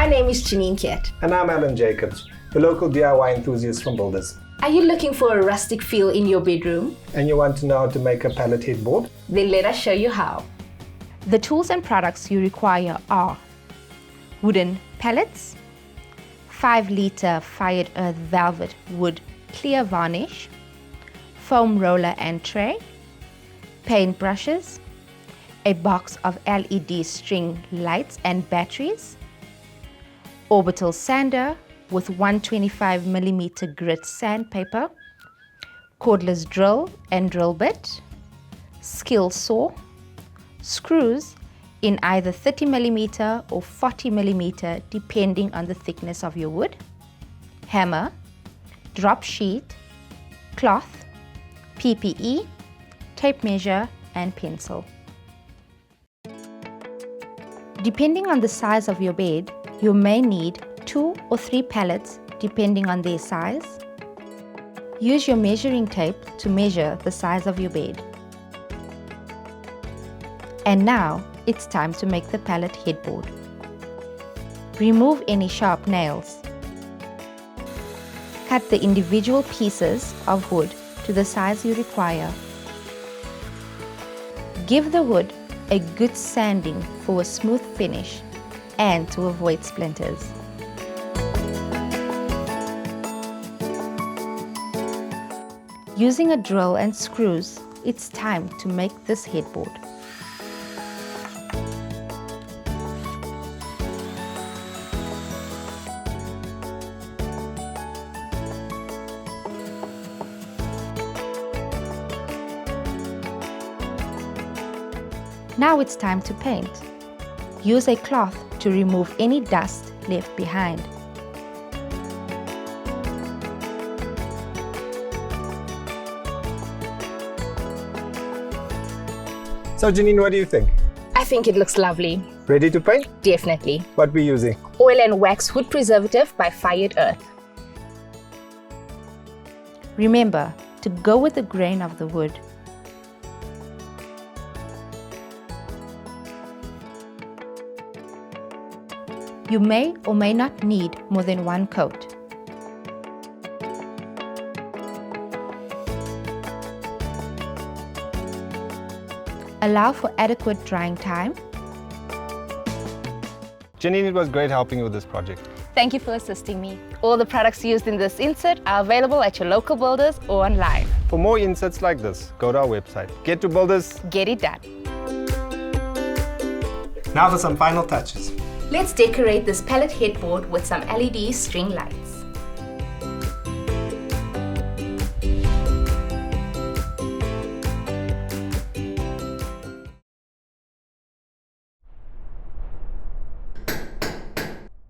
My name is Janine Kiet. And I'm Alan Jacobs, the local DIY enthusiast from Builders. Are you looking for a rustic feel in your bedroom? And you want to know how to make a palette headboard? Then let us show you how. The tools and products you require are wooden pallets, 5-liter fired earth velvet wood clear varnish, foam roller and tray, paint brushes, a box of LED string lights and batteries, orbital sander with 125mm grit sandpaper, cordless drill and drill bit, skill saw, screws in either 30mm or 40mm depending on the thickness of your wood, hammer, drop sheet, cloth, PPE, tape measure and pencil. Depending on the size of your bed, you may need 2 or 3 pallets depending on their size. Use your measuring tape to measure the size of your bed. And now it's time to make the palette headboard. Remove any sharp nails. Cut the individual pieces of wood to the size you require. Give the wood a good sanding for a smooth finish and to avoid splinters. Using a drill and screws, it's time to make this headboard. Now it's time to paint. Use a cloth to remove any dust left behind. So Janine, what do you think? I think it looks lovely. Ready to paint? Definitely. What we're using? Oil and wax wood preservative by Fired Earth. Remember to go with the grain of the wood. You may or may not need more than 1 coat. Allow for adequate drying time. Janine, it was great helping you with this project. Thank you for assisting me. All the products used in this insert are available at your local Builders or online. For more inserts like this, go to our website. Get to Builders. Get it done. Now for some final touches. Let's decorate this palette headboard with some LED string lights.